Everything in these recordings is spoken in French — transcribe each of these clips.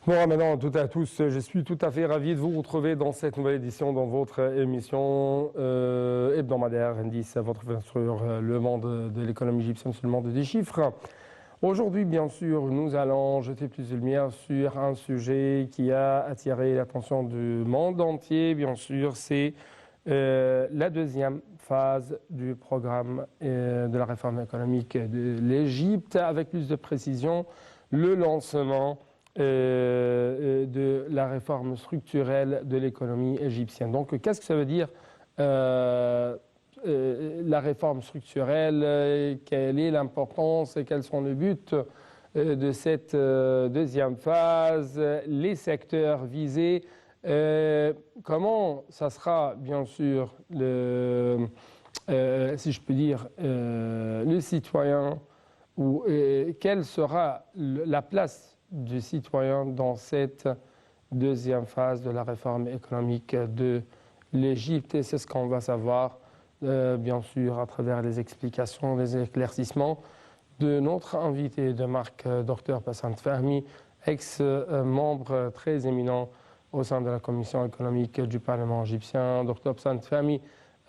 Bon Ramadan tout à tous, je suis tout à fait ravi de vous retrouver dans cette nouvelle édition dans votre émission hebdomadaire Indice, votre sur le monde de l'économie égyptienne, sur le monde des chiffres. Aujourd'hui, bien sûr, nous allons jeter plus de lumière sur un sujet qui a attiré l'attention du monde entier. Bien sûr, c'est la deuxième phase du programme de la réforme économique de l'Égypte, avec plus de précision, le lancement de la réforme structurelle de l'économie égyptienne. Donc, qu'est-ce que ça veut dire la réforme structurelle, quelle est l'importance et quels sont les buts de cette deuxième phase, les secteurs visés, comment ça sera bien sûr, si je peux dire, le citoyen, ou quelle sera la place du citoyen dans cette deuxième phase de la réforme économique de l'Égypte. Et c'est ce qu'on va savoir, bien sûr, à travers les explications, les éclaircissements de notre invité de marque, Dr Bassam Fahmy, ex-membre très éminent au sein de la commission économique du Parlement égyptien. Dr Bassam Fahmy,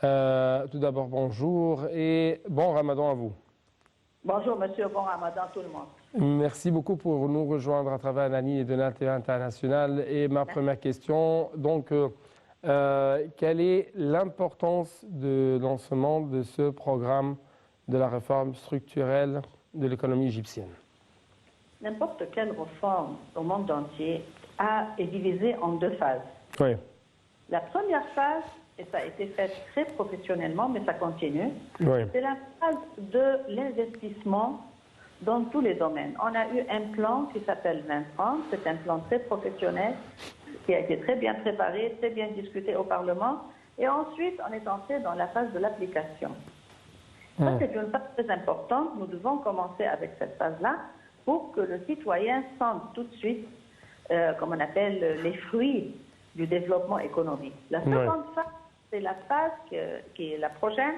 tout d'abord, bonjour et bon Ramadan à vous. Bonjour monsieur, bon Ramadan tout le monde. Merci beaucoup pour nous rejoindre à travers la ligne de l'intérêt international. Et ma première question, donc, quelle est l'importance de lancement de ce programme de la réforme structurelle de l'économie égyptienne? N'importe quelle réforme au monde entier est divisée en deux phases. Oui. La première phase, et ça a été fait très professionnellement, mais ça continue, Oui. c'est la phase de l'investissement dans tous les domaines. On a eu un plan qui s'appelle 2030, c'est un plan très professionnel, qui a été très bien préparé, très bien discuté au Parlement, et ensuite on est entré dans la phase de l'application. Ça, c'est une phase très importante, nous devons commencer avec cette phase-là, pour que le citoyen sente tout de suite, comme on appelle, les fruits du développement économique. La seconde phase, c'est la phase qui est la prochaine.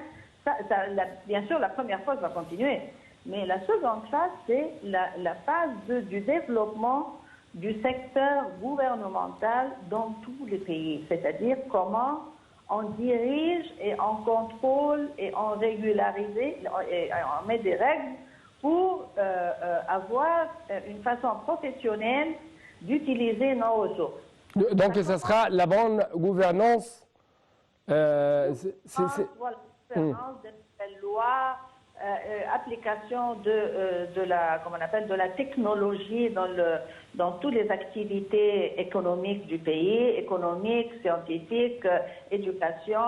Bien sûr, la première phase va continuer, mais la seconde phase, c'est la phase du développement du secteur gouvernemental dans tous les pays. C'est-à-dire comment on dirige et on contrôle et on régularise et on met des règles pour avoir une façon professionnelle d'utiliser nos ressources. Donc, ce sera la bonne gouvernance. Voilà, gouvernance de nouvelles lois, application de la, comment on appelle, de la technologie dans toutes les activités économiques du pays, économiques, scientifiques, éducation,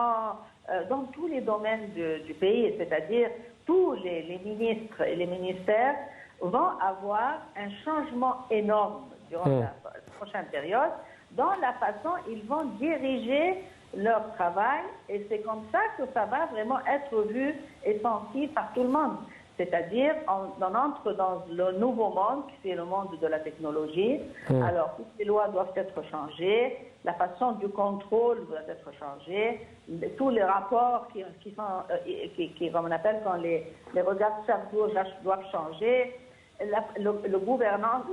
dans tous les domaines du pays, c'est-à-dire tous les ministres et les ministères vont avoir un changement énorme durant la prochaine période dans la façon ils vont diriger leur travail, et c'est comme ça que ça va vraiment être vu et senti par tout le monde. C'est-à-dire, on entre dans le nouveau monde, qui est le monde de la technologie. Alors, toutes les lois doivent être changées, la façon du contrôle doit être changée, tous les rapports qui comme on appelle, quand les regards cerveau doivent changer. La gouvernance,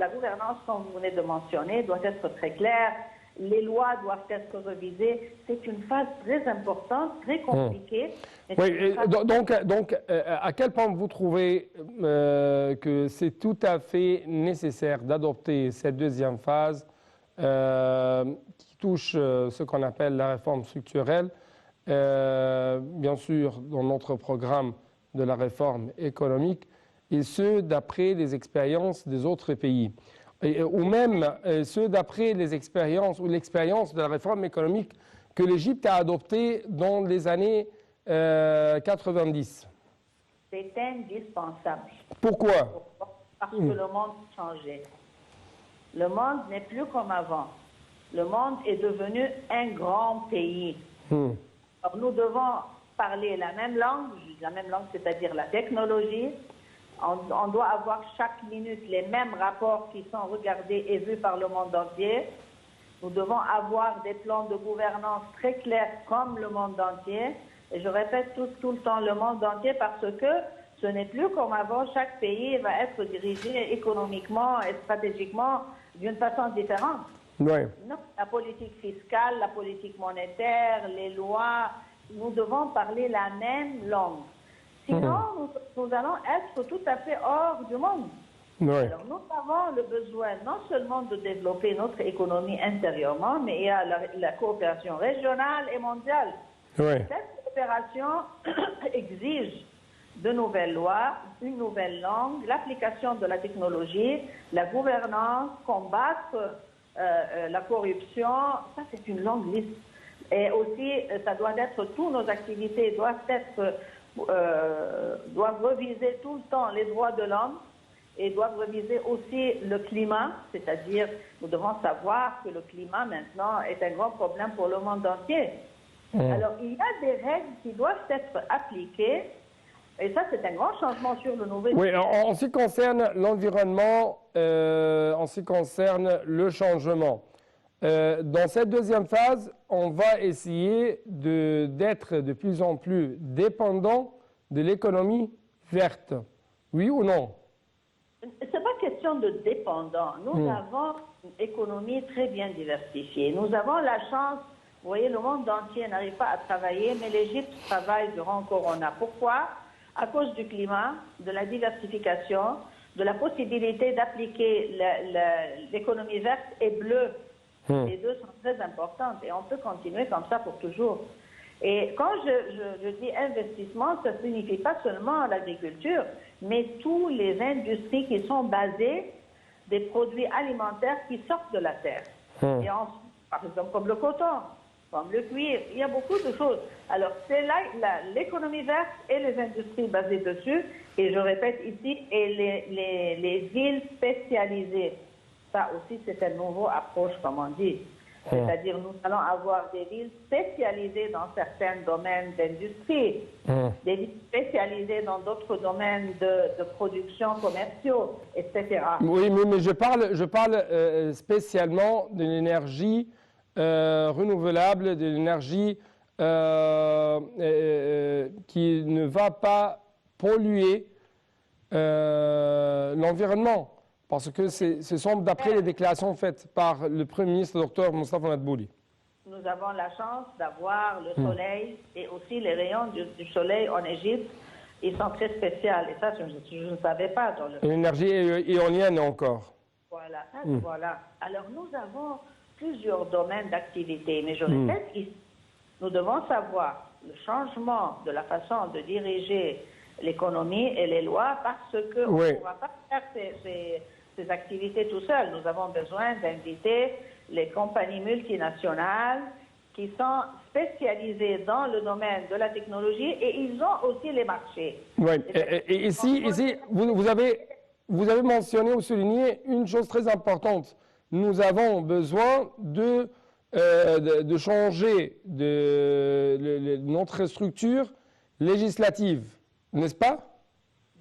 comme vous venez de mentionner, doit être très claire. Les lois doivent être revisées. C'est une phase très importante, très compliquée. Oui, donc, à quel point vous trouvez que c'est tout à fait nécessaire d'adopter cette deuxième phase qui touche ce qu'on appelle la réforme structurelle, bien sûr, dans notre programme de la réforme économique, et ce, d'après les expériences des autres pays? Ou même ceux d'après les expériences ou l'expérience de la réforme économique que l'Égypte a adoptée dans les années 90. C'est indispensable. Pourquoi? Parce que le monde a changé. Le monde n'est plus comme avant. Le monde est devenu un grand pays. Alors, nous devons parler la même langue, c'est-à-dire la technologie. On doit avoir chaque minute les mêmes rapports qui sont regardés et vus par le monde entier. Nous devons avoir des plans de gouvernance très clairs comme le monde entier. Et je répète tout le temps le monde entier parce que Ce n'est plus comme avant, chaque pays va être dirigé économiquement et stratégiquement d'une façon différente. Oui. Non, la politique fiscale, la politique monétaire, les lois, nous devons parler la même langue. Sinon, nous allons être tout à fait hors du monde. Oui. Alors, nous avons le besoin non seulement de développer notre économie intérieurement, mais il y a la coopération régionale et mondiale. Oui. Cette coopération exige de nouvelles lois, une nouvelle langue, l'application de la technologie, la gouvernance, combattre la corruption. Ça, c'est une longue liste. Et aussi, ça doit être, toutes nos activités doivent reviser tout le temps les droits de l'homme et doivent reviser aussi le climat, c'est-à-dire nous devons savoir que le climat maintenant est un grand problème pour le monde entier. Alors il y a des règles qui doivent être appliquées et ça c'est un grand changement sur le nouveau. Oui, en ce qui concerne l'environnement, en ce qui concerne le changement, dans cette deuxième phase, on va essayer d'être de plus en plus dépendant de l'économie verte. Oui ou non? Ce n'est pas question de dépendant. Nous avons une économie très bien diversifiée. Nous avons la chance, vous voyez, le monde entier n'arrive pas à travailler, mais l'Égypte travaille durant Corona. Pourquoi? À cause du climat, de la diversification, de la possibilité d'appliquer l'économie verte et bleue. Les deux sont très importantes et on peut continuer comme ça pour toujours. Et quand je dis investissement, ça ne signifie pas seulement l'agriculture, mais toutes les industries qui sont basées des produits alimentaires qui sortent de la terre. Et par exemple, comme le coton, comme le cuir, il y a beaucoup de choses. Alors, c'est là l'économie verte et les industries basées dessus, et je répète ici, et les villes spécialisées. Ça aussi, c'est une nouvelle approche, comme on dit. C'est-à-dire, nous allons avoir des villes spécialisées dans certains domaines d'industrie, des villes spécialisées dans d'autres domaines de production commerciaux, etc. Oui, mais je parle spécialement de l'énergie renouvelable, de l'énergie qui ne va pas polluer l'environnement. Parce que ce sont d'après les déclarations faites par le Premier ministre, Dr Moustapha Madbouli. Nous avons la chance d'avoir le soleil et aussi les rayons du soleil en Égypte. Ils sont très spéciaux et ça, je ne savais pas. L'énergie éolienne encore. Voilà, voilà. Alors nous avons plusieurs domaines d'activité, mais je répète ici, nous devons savoir le changement de la façon de diriger l'économie et les lois parce qu'on ne pourra pas faire ces activités tout seul. Nous avons besoin d'inviter les compagnies multinationales qui sont spécialisées dans le domaine de la technologie et ils ont aussi les marchés. Oui, et ici vous avez mentionné ou souligné une chose très importante. Nous avons besoin de changer notre structure législative, n'est-ce pas?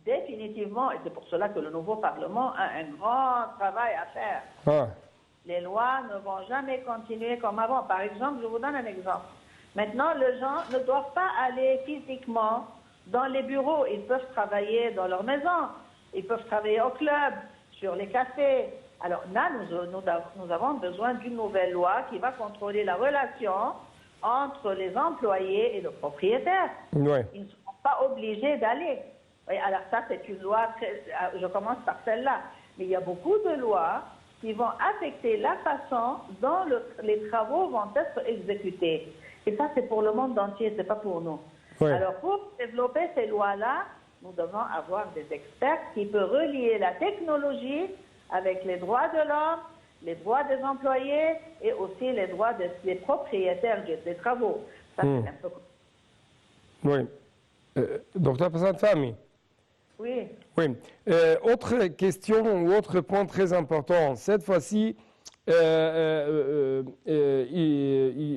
Définitivement, et c'est pour cela que le nouveau Parlement a un grand travail à faire. Les lois ne vont jamais continuer comme avant. Par exemple, je vous donne un exemple. Maintenant, les gens ne doivent pas aller physiquement dans les bureaux. Ils peuvent travailler dans leur maison. Ils peuvent travailler au club, sur les cafés. Alors là, nous avons besoin d'une nouvelle loi qui va contrôler la relation entre les employés et le propriétaire. Ils ne seront pas obligés d'aller. Oui, alors ça, c'est une loi, je commence par celle-là. Mais il y a beaucoup de lois qui vont affecter la façon dont les travaux vont être exécutés. Et ça, c'est pour le monde entier, ce n'est pas pour nous. Alors, pour développer ces lois-là, nous devons avoir des experts qui peuvent relier la technologie avec les droits de l'homme, les droits des employés et aussi les droits des propriétaires des travaux. Ça, c'est un peu... Oui. Docteur Passad Fahmy. Oui. Oui. Autre question ou autre point très important. Cette fois-ci,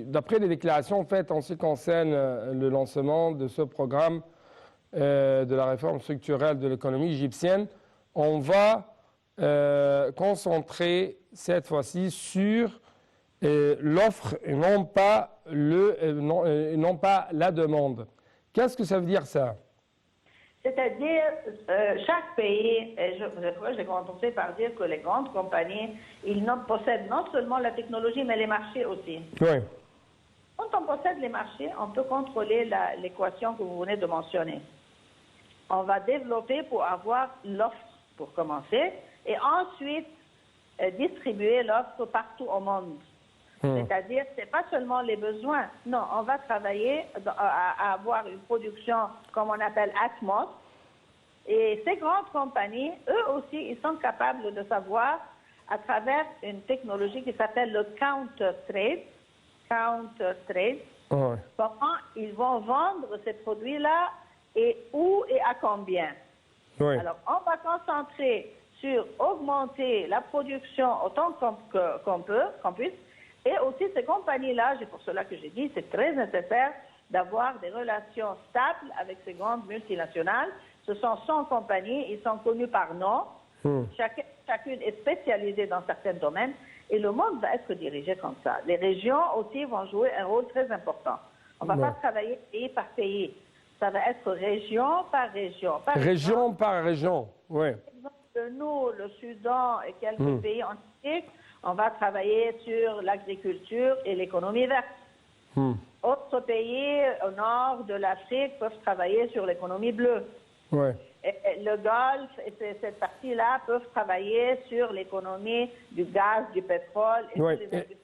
d'après les déclarations faites en ce qui concerne le lancement de ce programme de la réforme structurelle de l'économie égyptienne, on va concentrer cette fois-ci sur l'offre et non pas la demande. Qu'est-ce que ça veut dire ça? C'est-à-dire, chaque pays, et j'ai commencé par dire que les grandes compagnies, ils possèdent non seulement la technologie, mais les marchés aussi. Oui. Quand on possède les marchés, on peut contrôler l'équation que vous venez de mentionner. On va développer pour avoir l'offre pour commencer et ensuite distribuer l'offre partout au monde. C'est-à-dire, ce n'est pas seulement les besoins. Non, on va travailler à avoir une production, comme on appelle Atmos. Et ces grandes compagnies, eux aussi, ils sont capables de savoir, à travers une technologie qui s'appelle le counter trade, comment ils vont vendre ces produits-là et où et à combien. Oui. Alors, on va concentrer sur augmenter la production autant qu'on puisse. Et aussi, ces compagnies-là, c'est pour cela que j'ai dit, c'est très nécessaire d'avoir des relations stables avec ces grandes multinationales. Ce sont 100 compagnies, ils sont connus par nom. Chacune est spécialisée dans certains domaines. Et le monde va être dirigé comme ça. Les régions aussi vont jouer un rôle très important. On ne va pas travailler pays par pays. Ça va être région par région. Région par région, oui. Par exemple, nous, le Soudan et quelques pays en Afrique, on va travailler sur l'agriculture et l'économie verte. Autres pays au nord de l'Afrique peuvent travailler sur l'économie bleue. Ouais. Et le Golfe et cette partie-là peuvent travailler sur l'économie du gaz, du pétrole et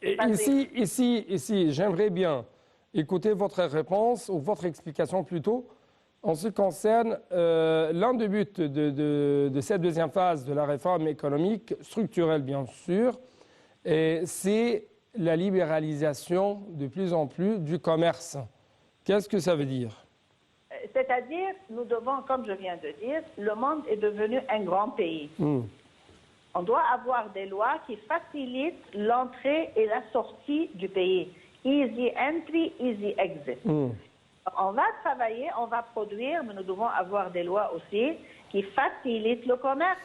les industries. Ici, j'aimerais bien écouter votre réponse ou votre explication plutôt en ce qui concerne l'un des buts de cette deuxième phase de la réforme économique, structurelle bien sûr, c'est la libéralisation de plus en plus du commerce. Qu'est-ce que ça veut dire? C'est-à-dire, nous devons, comme je viens de dire, le monde est devenu un grand pays. On doit avoir des lois qui facilitent l'entrée et la sortie du pays. Easy entry, easy exit. On va travailler, on va produire, mais nous devons avoir des lois aussi qui facilitent le commerce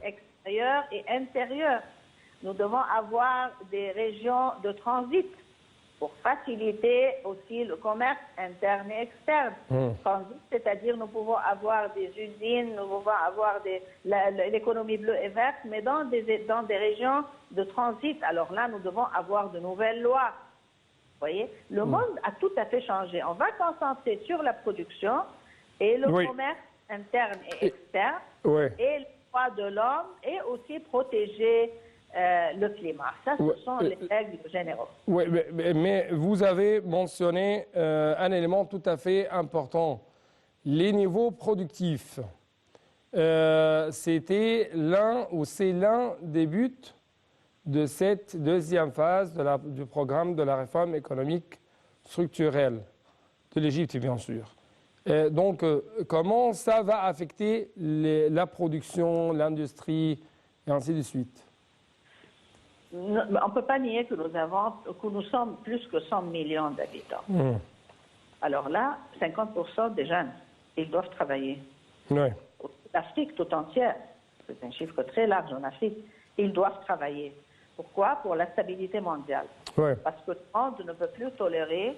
extérieur et intérieur. Nous devons avoir des régions de transit pour faciliter aussi le commerce interne et externe. Transit, c'est-à-dire nous pouvons avoir des usines, nous pouvons avoir l'économie bleue et verte, mais dans des régions de transit. Alors là, nous devons avoir de nouvelles lois. Vous voyez, le monde a tout à fait changé. On va concentrer sur la production et le commerce interne et externe et les droits de l'homme et aussi protéger le climat. Ça, ce sont les règles généraux. Oui, mais vous avez mentionné un élément tout à fait important, les niveaux productifs. C'était c'est l'un des buts de cette deuxième phase du programme de la réforme économique structurelle de l'Égypte, bien sûr. Donc, comment ça va affecter la production, l'industrie, et ainsi de suite? On ne peut pas nier que nous sommes plus que 100 millions d'habitants. Alors là, 50% des jeunes, ils doivent travailler. L'Afrique tout entière, c'est un chiffre très large en Afrique, ils doivent travailler. Pourquoi? Pour la stabilité mondiale. Parce que le monde ne peut plus tolérer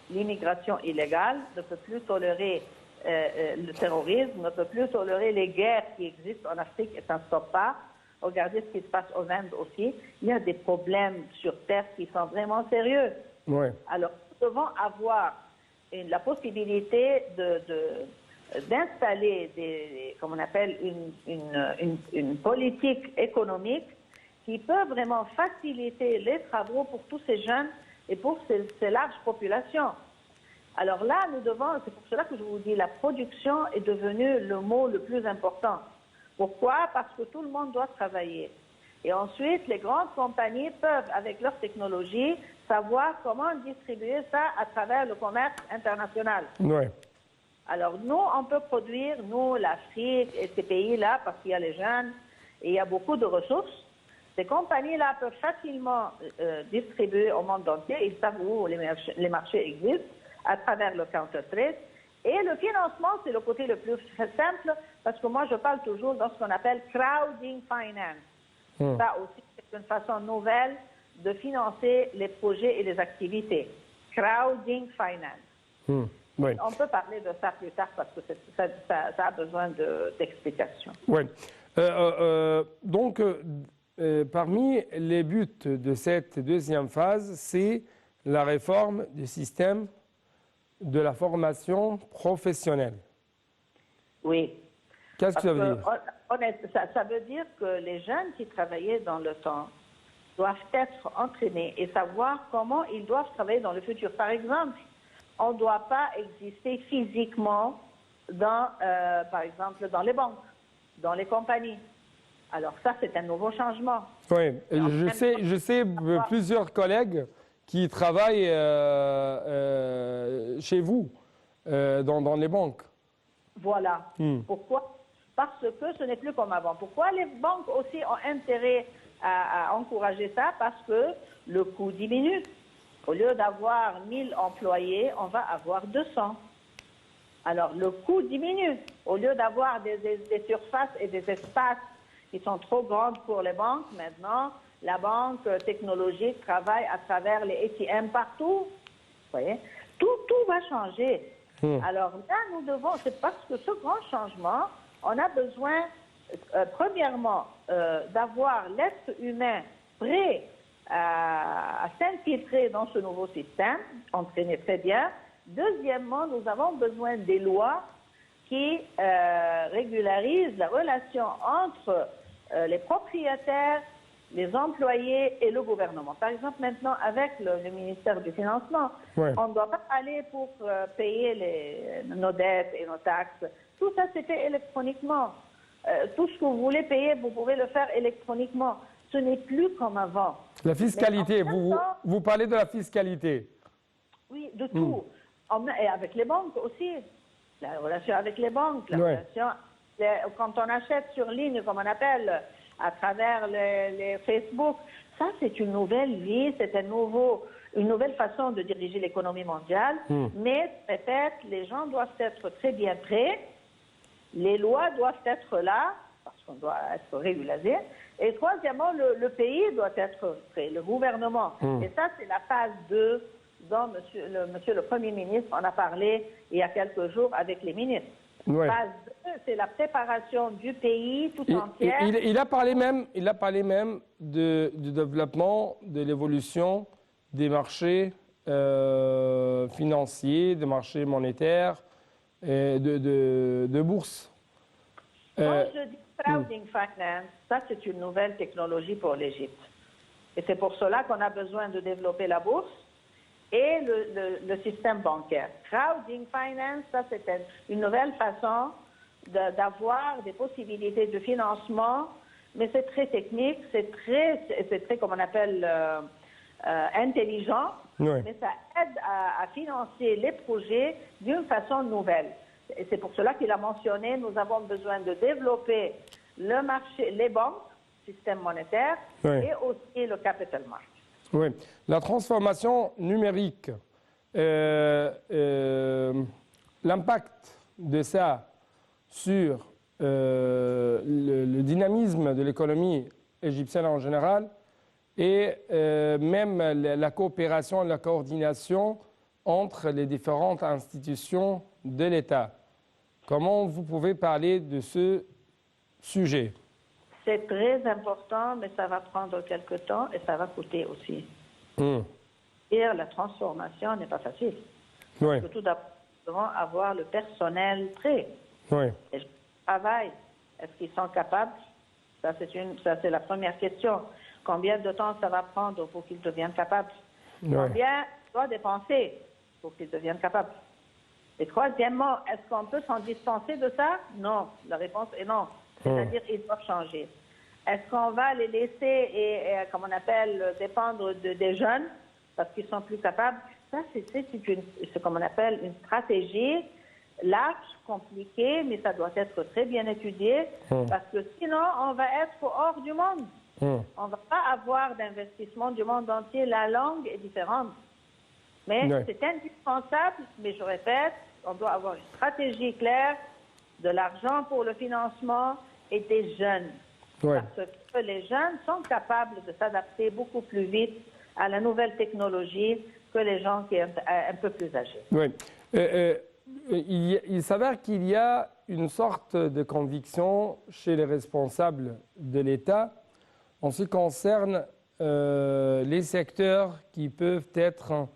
l'immigration illégale, ne peut plus tolérer le terrorisme, ne peut plus tolérer les guerres qui existent en Afrique et ça ne stoppe pas. Regardez ce qui se passe en Inde aussi. Il y a des problèmes sur Terre qui sont vraiment sérieux. Alors, nous devons avoir la possibilité d'installer comme on appelle une politique économique qui peut vraiment faciliter les travaux pour tous ces jeunes et pour ces larges populations. Alors là, c'est pour cela que je vous dis, la production est devenue le mot le plus important. Pourquoi? Parce que tout le monde doit travailler. Et ensuite, les grandes compagnies peuvent, avec leur technologie, savoir comment distribuer ça à travers le commerce international. Alors nous, on peut produire, nous, l'Afrique et ces pays-là, parce qu'il y a les jeunes et il y a beaucoup de ressources. Ces compagnies-là peuvent facilement distribuer au monde entier. Ils savent où les marchés existent à travers le counter trade. Et le financement, c'est le côté le plus simple, parce que moi, je parle toujours dans ce qu'on appelle crowding finance. Ça aussi, c'est une façon nouvelle de financer les projets et les activités. Crowding finance. Oui. On peut parler de ça plus tard parce que ça a besoin d'explications. Oui. Donc, parmi les buts de cette deuxième phase, c'est la réforme du système de la formation professionnelle. Oui. Qu'est-ce que ça veut dire? Ça veut dire que les jeunes qui travaillaient dans le temps doivent être entraînés et savoir comment ils doivent travailler dans le futur. Par exemple, on ne doit pas exister physiquement par exemple, dans les banques, dans les compagnies. Alors ça, c'est un nouveau changement. Oui, je sais plusieurs collègues qui travaillent chez vous, dans les banques. Voilà. Pourquoi? Parce que ce n'est plus comme avant. Pourquoi les banques aussi ont intérêt à encourager ça? Parce que le coût diminue. Au lieu d'avoir 1000 employés, on va avoir 200. Alors, le coût diminue. Au lieu d'avoir des surfaces et des espaces qui sont trop grands pour les banques, maintenant, la banque technologique travaille à travers les ATM partout. Vous voyez? Tout va changer. Alors là, nous devons, c'est parce que ce grand changement, on a besoin, premièrement, d'avoir l'être humain prêt à s'infiltrer dans ce nouveau système, entraîné très bien. Deuxièmement, nous avons besoin des lois qui régularisent la relation entre les propriétaires, les employés et le gouvernement. Par exemple, maintenant, avec le ministère du Financement, on ne doit pas aller pour payer nos dettes et nos taxes. Tout ça, c'était électroniquement. Tout ce que vous voulez payer, vous pouvez le faire électroniquement. Ce n'est plus comme avant. La fiscalité, vous parlez de la fiscalité. Oui, de tout. Et avec les banques aussi. La relation avec les banques, la relation, quand on achète sur ligne, comme on appelle, à travers les Facebook, ça c'est une nouvelle vie, c'est une nouvelle façon de diriger l'économie mondiale. Mais, peut-être, les gens doivent être très bien prêts. Les lois doivent être là, parce qu'on doit être régularisé. Et troisièmement, le pays doit être prêt, le gouvernement. Et ça, c'est la phase 2 dont monsieur le Premier ministre en a parlé il y a quelques jours avec les ministres. Phase 2, c'est la préparation du pays tout entier. Il a parlé même du développement, de l'évolution des marchés financiers, des marchés monétaires, et de bourse. Quand je dis crowding finance, ça c'est une nouvelle technologie pour l'Égypte. Et c'est pour cela qu'on a besoin de développer la bourse et le système bancaire. Crowding finance, ça c'est une nouvelle façon d'avoir des possibilités de financement, mais c'est très technique, c'est très, comme on appelle, intelligent, mais ça aide à financer les projets d'une façon nouvelle. Et c'est pour cela qu'il a mentionné, nous avons besoin de développer le marché, les banques, système monétaire, et aussi le capital market. Oui, la transformation numérique, l'impact de ça sur le dynamisme de l'économie égyptienne en général et même la coopération, la coordination entre les différentes institutions de l'État. Comment vous pouvez parler de ce sujet? C'est très important, mais ça va prendre quelque temps et ça va coûter aussi. Et la transformation n'est pas facile. Parce que tout d'abord, nous devons avoir le personnel prêt. Les gens travaillent. Est-ce qu'ils sont capables? Ça, c'est la première question. Combien de temps ça va prendre pour qu'ils deviennent capables? Combien on doit dépenser pour qu'ils deviennent capables? Et troisièmement, est-ce qu'on peut s'en dispenser de ça? Non. La réponse est non. C'est-à-dire qu'ils doivent changer. Est-ce qu'on va les laisser, comme on appelle, dépendre des jeunes parce qu'ils sont plus capables? Ça, c'est comme on appelle une stratégie large, compliquée, mais ça doit être très bien étudié parce que sinon, on va être hors du monde. On ne va pas avoir d'investissement du monde entier. La langue est différente. Mais c'est indispensable, mais je répète, on doit avoir une stratégie claire, de l'argent pour le financement et des jeunes. Parce que les jeunes sont capables de s'adapter beaucoup plus vite à la nouvelle technologie que les gens qui sont un peu plus âgés. il s'avère qu'il y a une sorte de conviction chez les responsables de l'État en ce qui concerne les secteurs qui peuvent être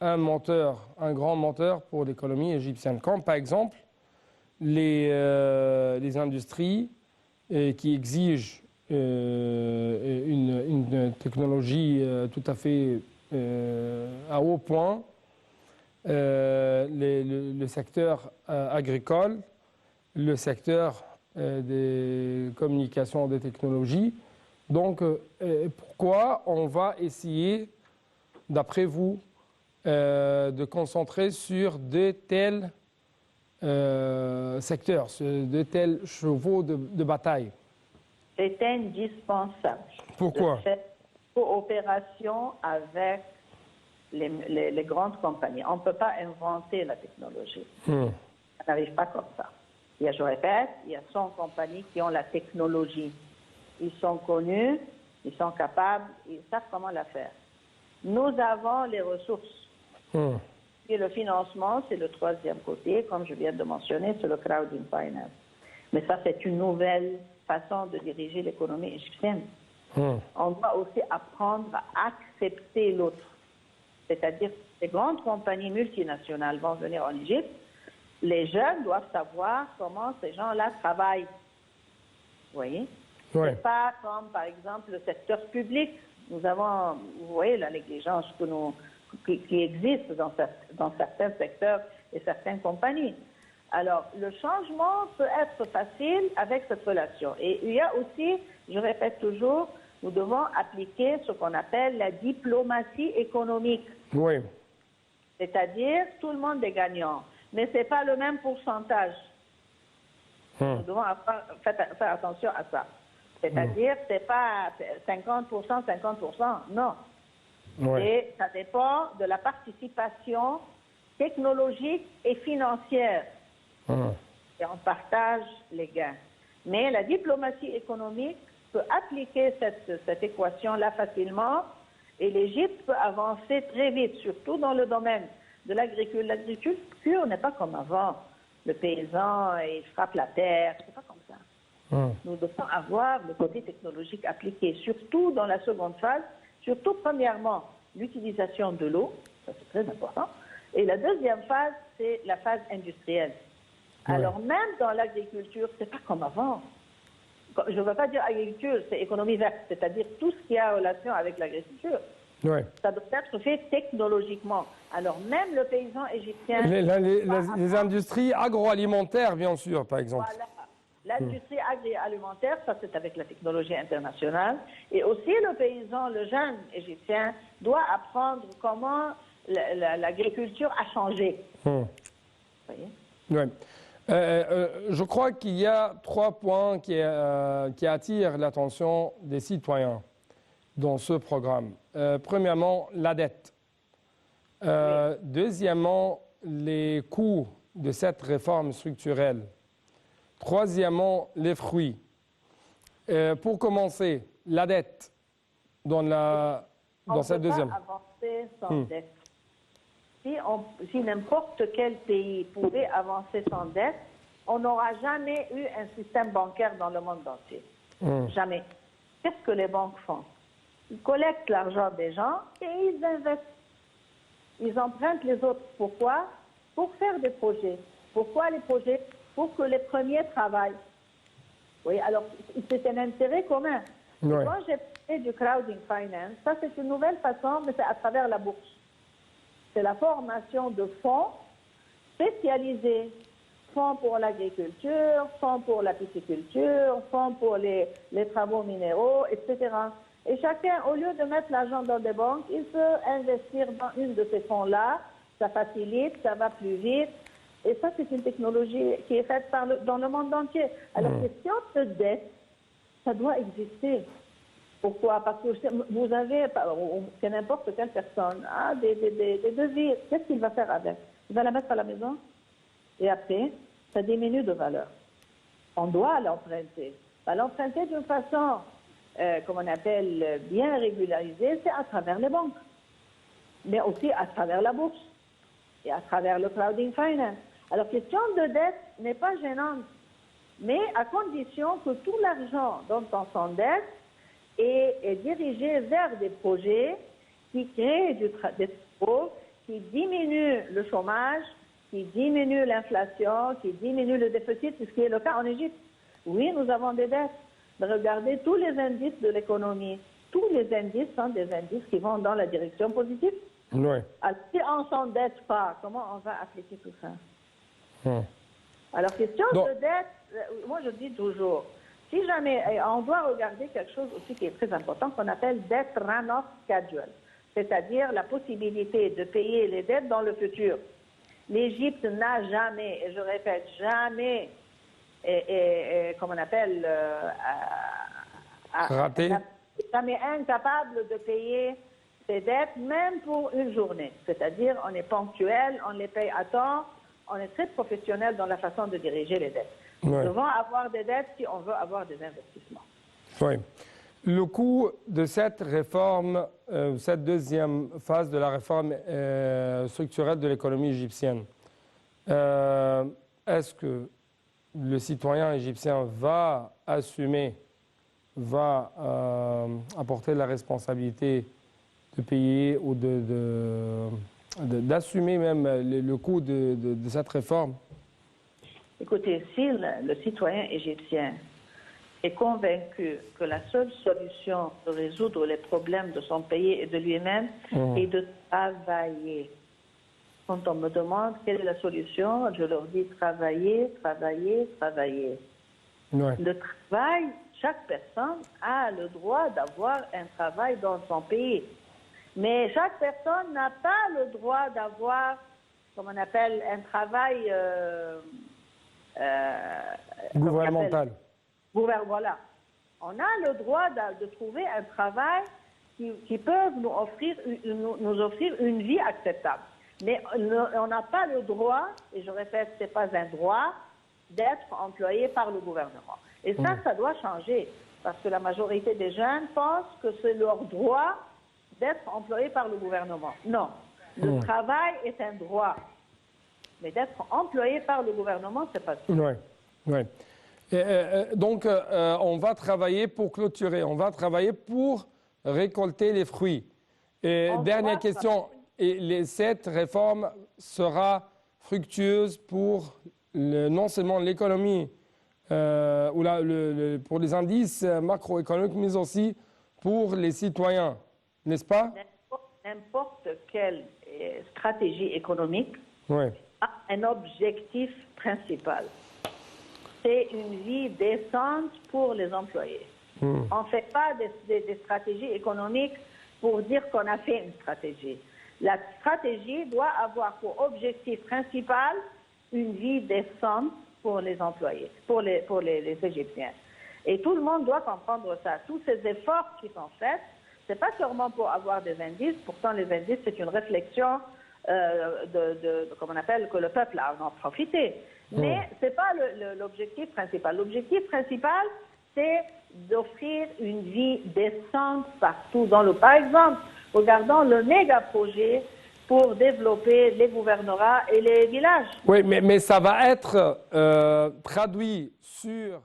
un moteur, un grand moteur pour l'économie égyptienne, comme par exemple les industries qui exigent une technologie tout à fait à haut point, le secteur agricole, le secteur des communications, des technologies. Donc, pourquoi on va essayer, d'après vous, de concentrer sur de tels secteurs, de tels chevaux de bataille? C'est indispensable. Pourquoi? De faire coopération avec les grandes compagnies. On ne peut pas inventer la technologie. Ça n'arrive pas comme ça. Je répète, il y a 100 compagnies qui ont la technologie. Ils sont connus, ils sont capables, ils savent comment la faire. Nous avons les ressources. Et le financement, c'est le troisième côté, comme je viens de mentionner, c'est le crowding finance. Mais ça, c'est une nouvelle façon de diriger l'économie égyptienne. On doit aussi apprendre à accepter l'autre. C'est-à-dire que les grandes compagnies multinationales vont venir en Égypte. Les jeunes doivent savoir comment ces gens-là travaillent. Vous voyez? Ouais. C'est pas comme, par exemple, le secteur public. Nous avons, vous voyez, la négligence qui existe dans certains secteurs et certaines compagnies. Alors, le changement peut être facile avec cette relation. Et il y a aussi, je répète toujours, nous devons appliquer ce qu'on appelle la diplomatie économique. Oui. C'est-à-dire, tout le monde est gagnant. Mais ce n'est pas le même pourcentage. Nous devons faire attention à ça. C'est-à-dire, ce n'est pas 50%, 50%. Non. Oui. Et ça dépend de la participation technologique et financière. Et on partage les gains. Mais la diplomatie économique peut appliquer cette équation-là facilement et l'Égypte peut avancer très vite, surtout dans le domaine de l'agriculture. L'agriculture n'est pas comme avant. Le paysan, il frappe la terre, c'est pas comme ça. Nous devons avoir le côté technologique appliqué, surtout dans la seconde phase, surtout premièrement l'utilisation de l'eau, ça c'est très important, et la deuxième phase, c'est la phase industrielle. Alors même dans l'agriculture, c'est pas comme avant. Je ne veux pas dire agriculture, c'est économie verte, c'est-à-dire tout ce qui a relation avec l'agriculture. Ouais. Ça doit être fait technologiquement. Alors même le paysan égyptien... Les industries agroalimentaires, bien sûr, par exemple. Voilà. L'industrie agroalimentaire, ça c'est avec la technologie internationale. Et aussi le paysan, le jeune égyptien, doit apprendre comment l'agriculture a changé. Vous voyez? Ouais. Je crois qu'il y a 3 points qui attirent l'attention des citoyens dans ce programme. Premièrement, la dette. Deuxièmement, les coûts de cette réforme structurelle. Troisièmement, les fruits. Pour commencer, la dette dans cette deuxième. On ne peut pas avancer sans dette. Si n'importe quel pays pouvait avancer sans dette, on n'aura jamais eu un système bancaire dans le monde entier. Jamais. Qu'est-ce que les banques font? Ils collectent l'argent des gens et ils investissent. Ils empruntent les autres. Pourquoi? Pour faire des projets. Pourquoi les projets? Pour que les premiers travaillent. Oui, alors c'est un intérêt commun. Ouais. Quand j'ai parlé du crowding finance, ça c'est une nouvelle façon, mais c'est à travers la bourse. C'est la formation de fonds spécialisés. Fonds pour l'agriculture, fonds pour la pisciculture, fonds pour les travaux minéraux, etc. Et chacun, au lieu de mettre l'argent dans des banques, il peut investir dans une de ces fonds-là. Ça facilite, ça va plus vite. Et ça, c'est une technologie qui est faite dans le monde entier. Alors, question de dette, ça doit exister. Pourquoi? Parce que vous avez, que n'importe quelle personne a des devises. Qu'est-ce qu'il va faire avec? Il va la mettre à la maison et après, ça diminue de valeur. On doit l'emprunter. L'emprunter d'une façon, comme on appelle, bien régularisée, c'est à travers les banques, mais aussi à travers la bourse et à travers le crowding finance. Alors, question de dette n'est pas gênante, mais à condition que tout l'argent dont on s'endette est dirigé vers des projets qui créent des travaux, qui diminuent le chômage, qui diminuent l'inflation, qui diminuent le déficit, ce qui est le cas en Égypte. Oui, nous avons des dettes. Mais regardez tous les indices de l'économie. Tous les indices sont des indices qui vont dans la direction positive. Oui. Alors, si on ne s'endette pas, comment on va appliquer tout ça? Alors, question de dette, moi je dis toujours, si jamais, on doit regarder quelque chose aussi qui est très important, qu'on appelle debt runoff schedule, c'est-à-dire la possibilité de payer les dettes dans le futur. L'Égypte n'a jamais, et je répète, jamais, comme on appelle, raté, jamais incapable de payer ses dettes, même pour une journée. C'est-à-dire, on est ponctuel, on les paye à temps, on est très professionnel dans la façon de diriger les dettes. Nous devons avoir des dettes si on veut avoir des investissements. Oui. Le coût de cette réforme, cette deuxième phase de la réforme structurelle de l'économie égyptienne, est-ce que le citoyen égyptien va assumer, va apporter la responsabilité de payer ou d'assumer même le coût de cette réforme? Écoutez, si le citoyen égyptien est convaincu que la seule solution de résoudre les problèmes de son pays et de lui-même est de travailler. Quand on me demande quelle est la solution, je leur dis travailler, travailler, travailler. Ouais. Le travail, chaque personne a le droit d'avoir un travail dans son pays. Mais chaque personne n'a pas le droit d'avoir, comme on appelle, un travail gouvernemental. Voilà. On a le droit de trouver un travail qui peut nous offrir une vie acceptable. Mais on n'a pas le droit, et je répète, ce n'est pas un droit, d'être employé par le gouvernement. Et ça doit changer. Parce que la majorité des jeunes pensent que c'est leur droit d'être employé par le gouvernement. Non. Le travail est un droit. Mais d'être employé par le gouvernement, ce n'est pas ça. Oui. Ouais. Donc, on va travailler pour clôturer, on va travailler pour récolter les fruits. Et dernière question, cette réforme sera fructueuse pour non seulement l'économie, pour les indices macroéconomiques, mais aussi pour les citoyens, n'est-ce pas? N'importe quelle stratégie économique a un objectif principal. C'est une vie décente pour les employés. On ne fait pas des stratégies économiques pour dire qu'on a fait une stratégie. La stratégie doit avoir pour objectif principal une vie décente pour les employés, pour les Égyptiens. Et tout le monde doit comprendre ça. Tous ces efforts qui sont faits, ce n'est pas seulement pour avoir des indices. Pourtant, les indices, c'est une réflexion comme on appelle, que le peuple a en profité. Mais ce n'est pas l'objectif principal. L'objectif principal, c'est d'offrir une vie décente partout dans le... Par exemple, regardons le méga projet pour développer les gouvernorats et les villages. Oui, mais ça va être traduit sur